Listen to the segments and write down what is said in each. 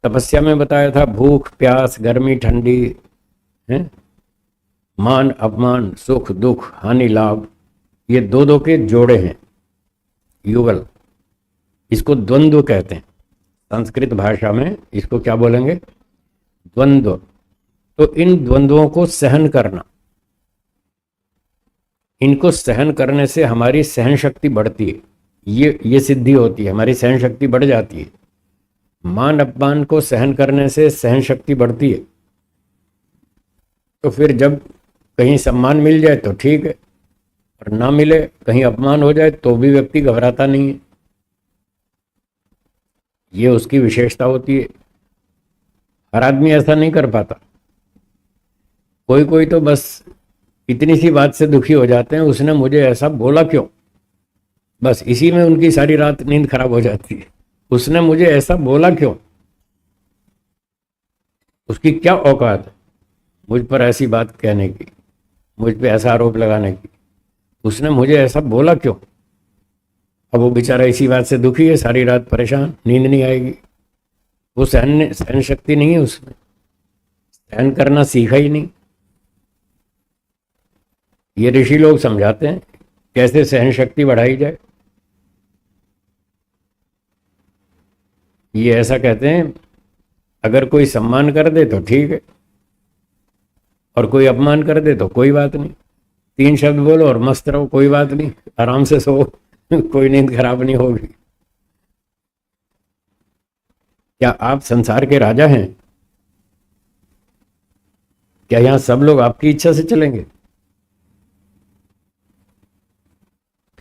तपस्या में बताया था भूख प्यास गर्मी ठंडी है, मान अपमान सुख दुख हानि लाभ, ये दो दो के जोड़े हैं, युगल। इसको द्वंद्व कहते हैं। संस्कृत भाषा में इसको क्या बोलेंगे? द्वंद्व। तो इन द्वंद्वों को सहन करना, इनको सहन करने से हमारी सहन शक्ति बढ़ती है। ये सिद्धि होती है, हमारी सहन शक्ति बढ़ जाती है। मान अपमान को सहन करने से सहन शक्ति बढ़ती है। तो फिर जब कहीं सम्मान मिल जाए तो ठीक है, और ना मिले, कहीं अपमान हो जाए तो भी व्यक्ति घबराता नहीं है। ये उसकी विशेषता होती है। हर आदमी ऐसा नहीं कर पाता। कोई कोई तो बस इतनी सी बात से दुखी हो जाते हैं, उसने मुझे ऐसा बोला क्यों, बस इसी में उनकी सारी रात नींद खराब हो जाती है। उसने मुझे ऐसा बोला क्यों, उसकी क्या औकात है मुझ पर ऐसी बात कहने की, मुझ पे ऐसा आरोप लगाने की, उसने मुझे ऐसा बोला क्यों। अब वो बेचारा इसी बात से दुखी है, सारी रात परेशान, नींद नहीं आएगी। वो सहन शक्ति नहीं है उसमें, सहन करना सीखा ही नहीं। ये ऋषि लोग समझाते हैं कैसे सहन शक्ति बढ़ाई जाए। ये ऐसा कहते हैं, अगर कोई सम्मान कर दे तो ठीक है, और कोई अपमान कर दे तो कोई बात नहीं। 3 शब्द बोलो और मस्त रहो, कोई बात नहीं, आराम से सो कोई नींद खराब नहीं होगी। क्या आप संसार के राजा हैं? क्या यहां सब लोग आपकी इच्छा से चलेंगे?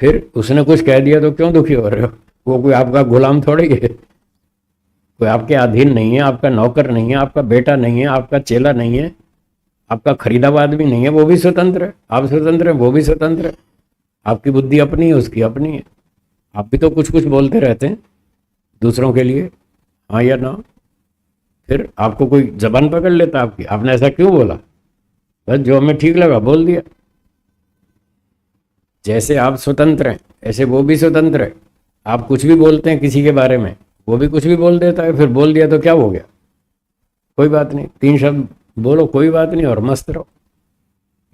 फिर उसने कुछ कह दिया तो क्यों दुखी हो रहे हो? वो कोई आपका गुलाम थोड़ी है, कोई आपके अधीन नहीं है, आपका नौकर नहीं है, आपका बेटा नहीं है, आपका चेला नहीं है, आपका खरीदा हुआ आदमी नहीं है। वो भी स्वतंत्र है, आप स्वतंत्र है, वो भी स्वतंत्र है। आपकी बुद्धि अपनी है, उसकी अपनी है। आप भी तो कुछ कुछ बोलते रहते हैं दूसरों के लिए, हाँ या ना। फिर आपको कोई जबान पकड़ लेता आपकी, आपने ऐसा क्यों बोला, बस जो हमें ठीक लगा बोल दिया। जैसे आप स्वतंत्र हैं ऐसे वो भी स्वतंत्र है। आप कुछ भी बोलते हैं किसी के बारे में, वो भी कुछ भी बोल देता है। फिर बोल दिया तो क्या हो गया, कोई बात नहीं, 3 शब्द बोलो, कोई बात नहीं, और मस्त रहो।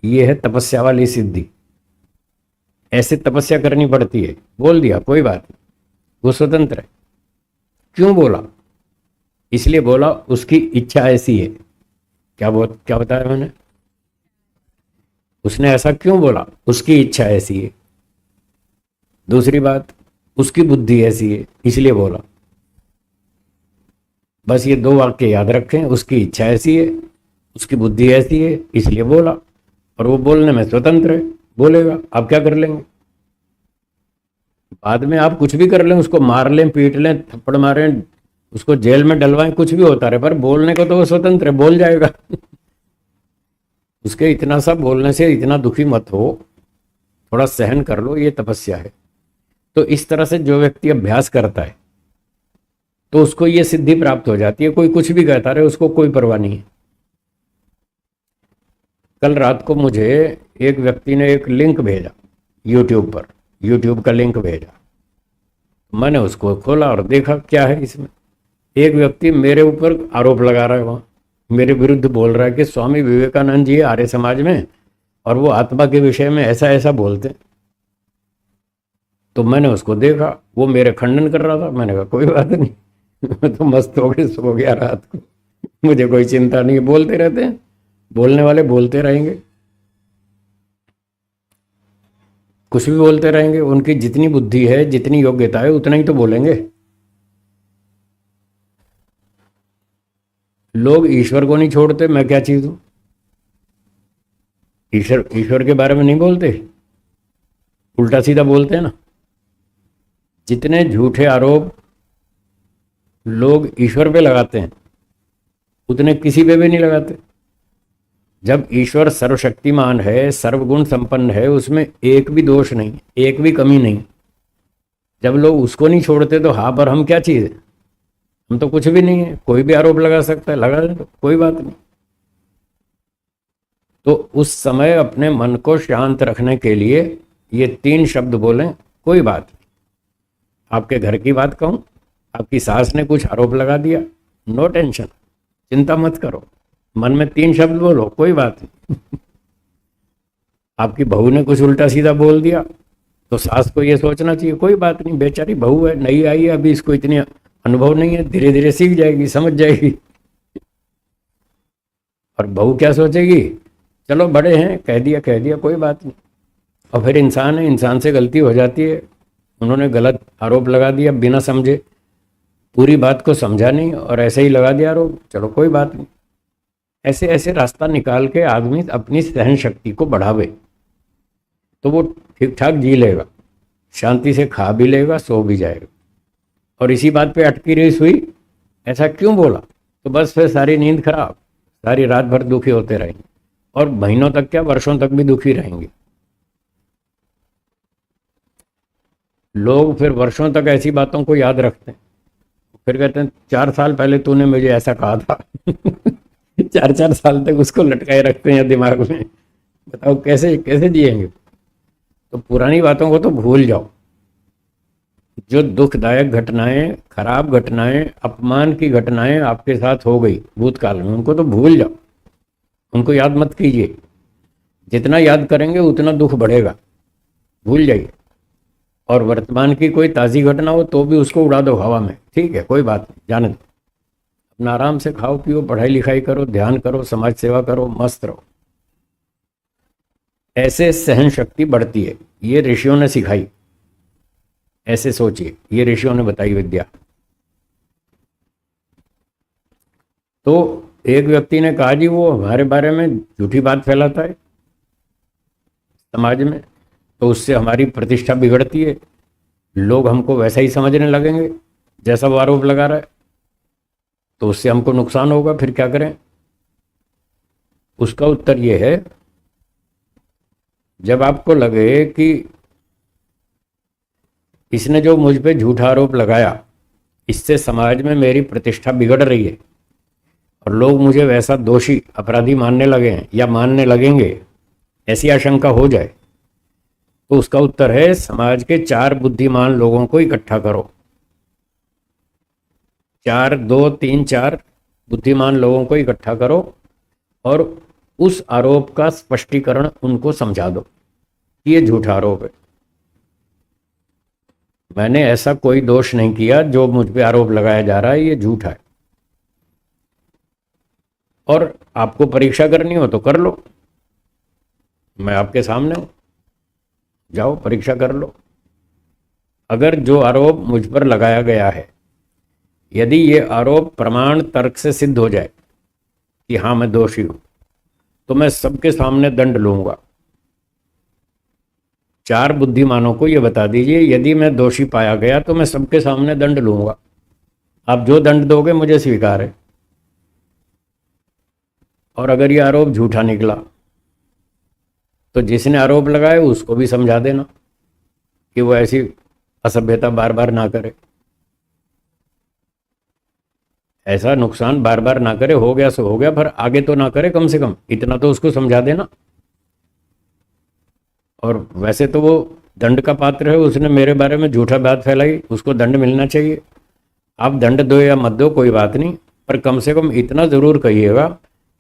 ये है तपस्या वाली सिद्धि। ऐसे तपस्या करनी पड़ती है। बोल दिया कोई बात नहीं, वो स्वतंत्र है। क्यों बोला? इसलिए बोला, उसकी इच्छा ऐसी है। क्या बताया मैंने? उसने ऐसा क्यों बोला, उसकी इच्छा ऐसी है। दूसरी बात, उसकी बुद्धि ऐसी है इसलिए बोला। बस ये 2 वाक्य याद रखें, उसकी इच्छा ऐसी है, उसकी बुद्धि ऐसी है इसलिए बोला, और वो बोलने में स्वतंत्र है, बोलेगा। आप क्या कर लेंगे? बाद में आप कुछ भी कर लें, उसको मार लें, पीट लें, थप्पड़ मारें, उसको जेल में डलवाएं, कुछ भी होता रहे, पर बोलने को तो वो स्वतंत्र है, बोल जाएगा। उसके इतना सा बोलने से इतना दुखी मत हो, थोड़ा सहन कर लो, ये तपस्या है। तो इस तरह से जो व्यक्ति अभ्यास करता है तो उसको ये सिद्धि प्राप्त हो जाती है। कोई कुछ भी कहता रहे, उसको कोई परवाह नहीं है। कल रात को मुझे एक व्यक्ति ने एक लिंक भेजा यूट्यूब पर, यूट्यूब का लिंक भेजा। मैंने उसको खोला और देखा क्या है इसमें। एक व्यक्ति मेरे ऊपर आरोप लगा रहा है, वहाँ मेरे विरुद्ध बोल रहा है कि स्वामी विवेकानंद जी आर्य समाज में, और वो आत्मा के विषय में ऐसा ऐसा बोलते हैं। तो मैंने उसको देखा, वो मेरे खंडन कर रहा था। मैंने कहा कोई बात नहीं, मैं तो मस्त हो गए, सो गया रात को, मुझे कोई चिंता नहीं है। बोलते रहते हैं, बोलने वाले बोलते रहेंगे, कुछ भी बोलते रहेंगे। उनकी जितनी बुद्धि है, जितनी योग्यता है, उतना ही तो बोलेंगे। लोग ईश्वर को नहीं छोड़ते, मैं क्या चीज हूं? ईश्वर के बारे में नहीं बोलते, उल्टा सीधा बोलते हैं ना। जितने झूठे आरोप लोग ईश्वर पे लगाते हैं, उतने किसी पे भी नहीं लगाते। जब ईश्वर सर्वशक्तिमान है, सर्वगुण संपन्न है, उसमें एक भी दोष नहीं, एक भी कमी नहीं, जब लोग उसको नहीं छोड़ते तो हाँ, पर हम क्या चीज़ है? हम तो कुछ भी नहीं है। कोई भी आरोप लगा सकता है, लगा दे तो कोई बात नहीं। तो उस समय अपने मन को शांत रखने के लिए ये 3 शब्द बोलें, कोई बात नहीं। आपके घर की बात कहूँ, आपकी सास ने कुछ आरोप लगा दिया, नो टेंशन, चिंता मत करो, मन में 3 शब्द बोलो, कोई बात नहीं। आपकी बहू ने कुछ उल्टा सीधा बोल दिया तो सास को ये सोचना चाहिए कोई बात नहीं, बेचारी बहू है, नई आई है, अभी इसको इतनी अनुभव नहीं है, धीरे धीरे सीख जाएगी, समझ जाएगी। और बहू क्या सोचेगी, चलो बड़े हैं, कह दिया कोई बात नहीं। और फिर इंसान है, इंसान से गलती हो जाती है, उन्होंने गलत आरोप लगा दिया बिना समझे, पूरी बात को समझा नहीं और ऐसे ही लगा दिया आरोप, चलो कोई बात नहीं। ऐसे ऐसे रास्ता निकाल के आदमी अपनी सहन शक्ति को बढ़ावे तो वो ठीक ठाक जी लेगा, शांति से खा भी लेगा, सो भी जाएगा। और इसी बात पे अटकी रही सुई, ऐसा क्यों बोला, तो बस फिर सारी नींद खराब, सारी रात भर दुखी होते रहेंगे और महीनों तक क्या, वर्षों तक भी दुखी रहेंगे। लोग फिर वर्षों तक ऐसी बातों को याद रखते हैं, फिर कहते हैं 4 साल पहले तूने मुझे ऐसा कहा था। 4 साल तक उसको लटकाए रखते हैं दिमाग में, बताओ कैसे कैसे जिएंगे। तो पुरानी बातों को तो भूल जाओ, जो दुखदायक घटनाएं, खराब घटनाएं, अपमान की घटनाएं आपके साथ हो गई भूतकाल में, उनको तो भूल जाओ, उनको याद मत कीजिए। जितना याद करेंगे उतना दुख बढ़ेगा, भूल जाइए। और वर्तमान की कोई ताज़ी घटना हो तो भी उसको उड़ा दो हवा में, ठीक है, कोई बात नहीं, जाने दो। अपना आराम से खाओ पियो, पढ़ाई लिखाई करो, ध्यान करो, समाज सेवा करो, मस्त रहो। ऐसे सहन शक्ति बढ़ती है, ये ऋषियों ने सिखाई। ऐसे सोचिए, ये ऋषियों ने बताई विद्या। तो एक व्यक्ति ने कहा जी वो हमारे बारे में झूठी बात फैलाता है समाज में, तो उससे हमारी प्रतिष्ठा बिगड़ती है, लोग हमको वैसा ही समझने लगेंगे जैसा वो आरोप लगा रहा है, तो उससे हमको नुकसान होगा, फिर क्या करें। उसका उत्तर ये है, जब आपको लगे कि इसने जो मुझ पे झूठा आरोप लगाया, इससे समाज में मेरी प्रतिष्ठा बिगड़ रही है और लोग मुझे वैसा दोषी अपराधी मानने लगे हैं या मानने लगेंगे, ऐसी आशंका हो जाए, तो उसका उत्तर है समाज के 4 बुद्धिमान लोगों को इकट्ठा करो। 4, 2, 3, 4 बुद्धिमान लोगों को इकट्ठा करो और उस आरोप का स्पष्टीकरण उनको समझा दो कि ये झूठा आरोप है, मैंने ऐसा कोई दोष नहीं किया, जो मुझ पे आरोप लगाया जा रहा है ये झूठा है। और आपको परीक्षा करनी हो तो कर लो, मैं आपके सामने हूं, जाओ परीक्षा कर लो। अगर जो आरोप मुझ पर लगाया गया है, यदि ये आरोप प्रमाण तर्क से सिद्ध हो जाए कि हाँ मैं दोषी हूं, तो मैं सबके सामने दंड लूंगा। 4 बुद्धिमानों को ये बता दीजिए, यदि मैं दोषी पाया गया तो मैं सबके सामने दंड लूंगा, आप जो दंड दोगे मुझे स्वीकार है। और अगर ये आरोप झूठा निकला तो जिसने आरोप लगाया उसको भी समझा देना कि वो ऐसी असभ्यता बार बार ना करे, ऐसा नुकसान बार बार ना करे, हो गया सो हो गया, पर आगे तो ना करे, कम से कम इतना तो उसको समझा देना। और वैसे तो वो दंड का पात्र है, उसने मेरे बारे में झूठा बात फैलाई, उसको दंड मिलना चाहिए। आप दंड दो या मत दो कोई बात नहीं, पर कम से कम इतना जरूर कहिएगा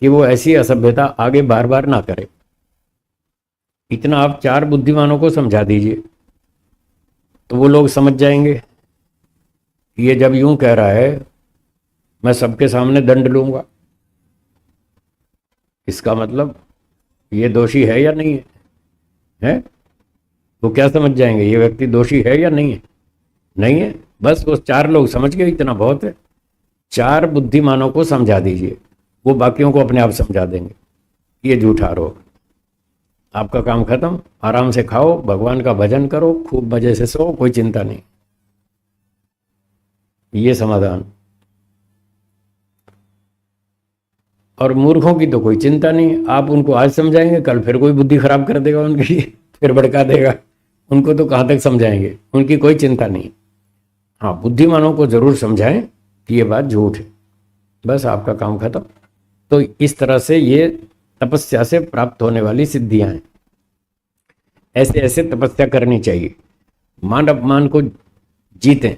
कि वो ऐसी असभ्यता आगे बार बार ना करे। इतना आप 4 बुद्धिमानों को समझा दीजिए तो वो लोग समझ जाएंगे, ये जब यूं कह रहा है मैं सबके सामने दंड लूंगा, इसका मतलब ये दोषी है या नहीं है, वो क्या समझ जाएंगे, ये व्यक्ति दोषी है या नहीं है, नहीं है, बस वो 4 लोग समझ गए, इतना बहुत है। 4 बुद्धिमानों को समझा दीजिए, वो बाकियों को अपने आप समझा देंगे ये झूठा आरोप। आपका काम खत्म, आराम से खाओ, भगवान का भजन करो, खूब मजे से सो, कोई चिंता नहीं, ये समाधान। और मूर्खों की तो कोई चिंता नहीं, आप उनको आज समझाएंगे, कल फिर कोई बुद्धि खराब कर देगा उनकी, फिर भड़का देगा, उनको तो कहाँ तक समझाएंगे, उनकी कोई चिंता नहीं। हाँ, बुद्धिमानों को जरूर समझाएं कि ये बात झूठ है, बस आपका काम खत्म। तो इस तरह से ये तपस्या से प्राप्त होने वाली सिद्धियां हैं, ऐसे ऐसे तपस्या करनी चाहिए, मान अपमान को जीतें,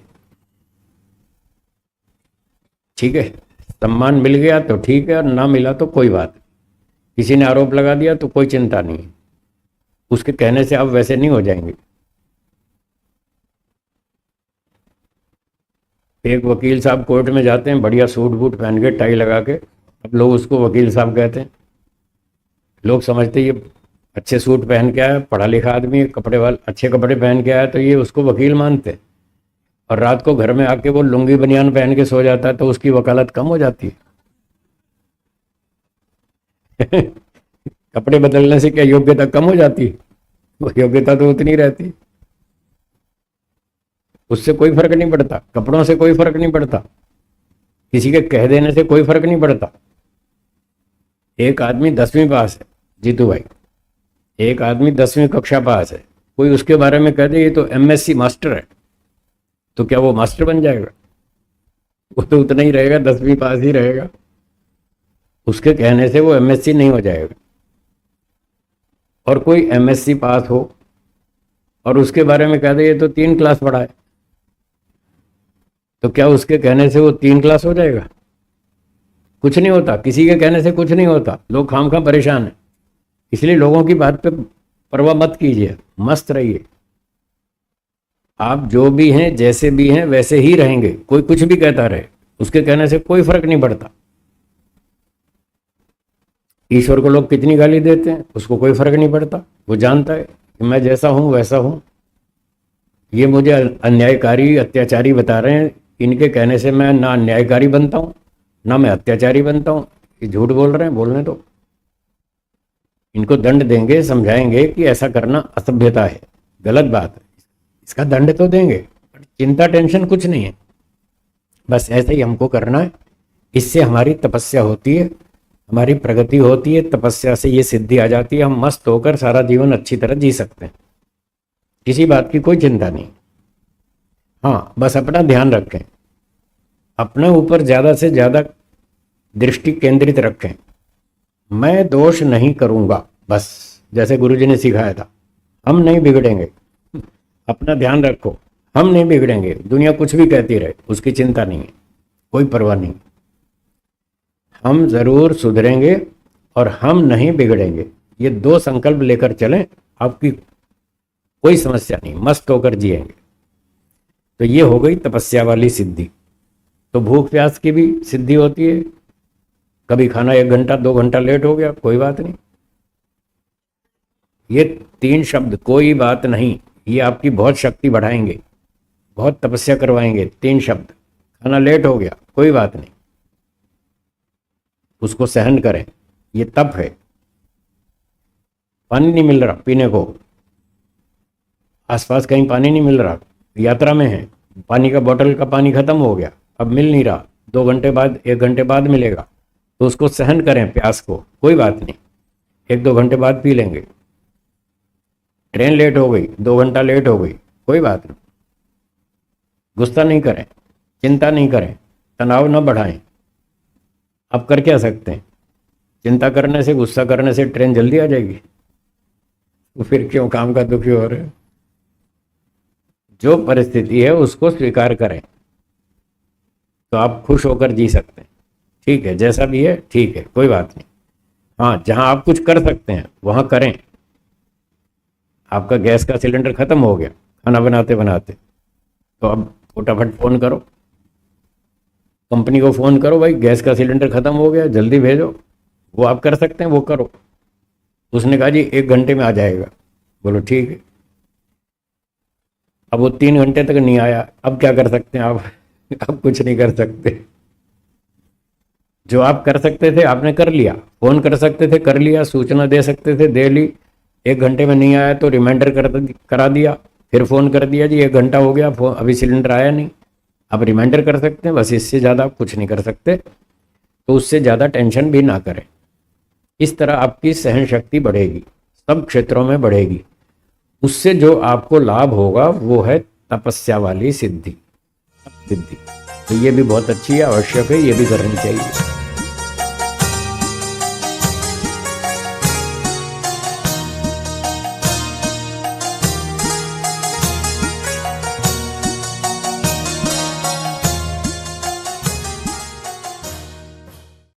ठीक है। सम्मान मिल गया तो ठीक है, और ना मिला तो कोई बात नहीं। किसी ने आरोप लगा दिया तो कोई चिंता नहीं, उसके कहने से आप वैसे नहीं हो जाएंगे। एक वकील साहब कोर्ट में जाते हैं बढ़िया सूट बूट पहन के, टाई लगा के, अब लोग उसको वकील साहब कहते हैं। लोग समझते ये अच्छे सूट पहन के आया, पढ़ा लिखा आदमी है, कपड़े वाले अच्छे कपड़े पहन के आया, तो ये उसको वकील मानते हैं। और रात को घर में आके वो लुंगी बनियान पहन के सो जाता है तो उसकी वकालत कम हो जाती है। कपड़े बदलने से क्या योग्यता कम हो जाती है? वो योग्यता तो उतनी रहती, उससे कोई फर्क नहीं पड़ता, कपड़ों से कोई फर्क नहीं पड़ता, किसी के कह देने से कोई फर्क नहीं पड़ता। एक आदमी 10वीं पास है, जीतू भाई, एक आदमी 10वीं कक्षा पास है, कोई उसके बारे में कह दे ये तो MSc मास्टर है, तो क्या वो मास्टर बन जाएगा? वो तो उतना ही रहेगा, 10वीं पास ही रहेगा, उसके कहने से वो MSc नहीं हो जाएगा। और कोई MSc पास हो और उसके बारे में कह दे ये तो 3 क्लास पढ़ा है, तो क्या उसके कहने से वो 3 क्लास हो जाएगा? कुछ नहीं होता, किसी के कहने से कुछ नहीं होता। लोग खामखा परेशान हैं, इसलिए लोगों की बात पे परवाह मत कीजिए, मस्त रहिए। आप जो भी हैं, जैसे भी हैं, वैसे ही रहेंगे। कोई कुछ भी कहता रहे, उसके कहने से कोई फर्क नहीं पड़ता। ईश्वर को लोग कितनी गाली देते हैं, उसको कोई फर्क नहीं पड़ता। वो जानता है कि मैं जैसा हूं वैसा हूं। ये मुझे अन्यायकारी अत्याचारी बता रहे हैं, इनके कहने से मैं ना अन्यायकारी बनता हूं ना मैं अत्याचारी बनता हूं। ये झूठ बोल रहे हैं, बोलने दो। इनको दंड देंगे, समझाएंगे कि ऐसा करना असभ्यता है, गलत बात है, इसका दंड तो देंगे। चिंता टेंशन कुछ नहीं है, बस ऐसे ही हमको करना है। इससे हमारी तपस्या होती है, हमारी प्रगति होती है। तपस्या से ये सिद्धि आ जाती है, हम मस्त होकर सारा जीवन अच्छी तरह जी सकते हैं। किसी बात की कोई चिंता नहीं। हाँ, बस अपना ध्यान रखें, अपने ऊपर ज़्यादा से ज़्यादा दृष्टि केंद्रित रखें। मैं दोष नहीं करूँगा, बस जैसे गुरुजी ने सिखाया था, हम नहीं बिगड़ेंगे। अपना ध्यान रखो, हम नहीं बिगड़ेंगे। दुनिया कुछ भी कहती रहे, उसकी चिंता नहीं है, कोई परवाह नहीं। हम ज़रूर सुधरेंगे और हम नहीं बिगड़ेंगे। ये 2 संकल्प लेकर चलें, आपकी कोई समस्या नहीं, मस्त होकर जिएंगे। तो ये हो गई तपस्या वाली सिद्धि। तो भूख प्यास की भी सिद्धि होती है। कभी खाना 1 घंटा 2 घंटा लेट हो गया, कोई बात नहीं। ये 3 शब्द कोई बात नहीं, ये आपकी बहुत शक्ति बढ़ाएंगे, बहुत तपस्या करवाएंगे। 3 शब्द, खाना लेट हो गया कोई बात नहीं, उसको सहन करें, ये तप है। पानी नहीं मिल रहा पीने को, आसपास कहीं पानी नहीं मिल रहा, यात्रा में है, पानी का बोतल का पानी खत्म हो गया, अब मिल नहीं रहा, 2 घंटे बाद 1 घंटे बाद मिलेगा, तो उसको सहन करें प्यास को, कोई बात नहीं, 1-2 घंटे बाद पी लेंगे। ट्रेन लेट हो गई, 2 घंटा लेट हो गई, कोई बात नहीं, गुस्सा नहीं करें, चिंता नहीं करें, तनाव न बढ़ाएं। आप कर क्या सकते हैं? चिंता करने से, गुस्सा करने से ट्रेन जल्दी आ जाएगी, तो फिर क्यों काम का दुखी हो रहे? जो परिस्थिति है उसको स्वीकार करें, तो आप खुश होकर जी सकते हैं। ठीक है, जैसा भी है ठीक है, कोई बात नहीं। हाँ, जहां आप कुछ कर सकते हैं वहां करें। आपका गैस का सिलेंडर खत्म हो गया खाना बनाते बनाते, तो अब फटाफट फ़ोन करो, कंपनी को फ़ोन करो, भाई गैस का सिलेंडर ख़त्म हो गया, जल्दी भेजो। वो आप कर सकते हैं, वो करो। उसने कहा जी 1 घंटे में आ जाएगा, बोलो ठीक है। अब वो 3 घंटे तक नहीं आया, अब क्या कर सकते हैं आप? अब कुछ नहीं कर सकते। जो आप कर सकते थे आपने कर लिया, फ़ोन कर सकते थे कर लिया, सूचना दे सकते थे दे ली। 1 घंटे में नहीं आया तो रिमाइंडर करा दिया, फिर फ़ोन कर दिया जी 1 घंटा हो गया, अभी सिलेंडर आया नहीं, आप रिमाइंडर कर सकते हैं, बस इससे ज़्यादा आप कुछ नहीं कर सकते। तो उससे ज़्यादा टेंशन भी ना करें। इस तरह आपकी सहन शक्ति बढ़ेगी, सब क्षेत्रों में बढ़ेगी। उससे जो आपको लाभ होगा वो है तपस्या वाली सिद्धि। तो ये भी बहुत अच्छी है, आवश्यक है, ये भी करनी चाहिए।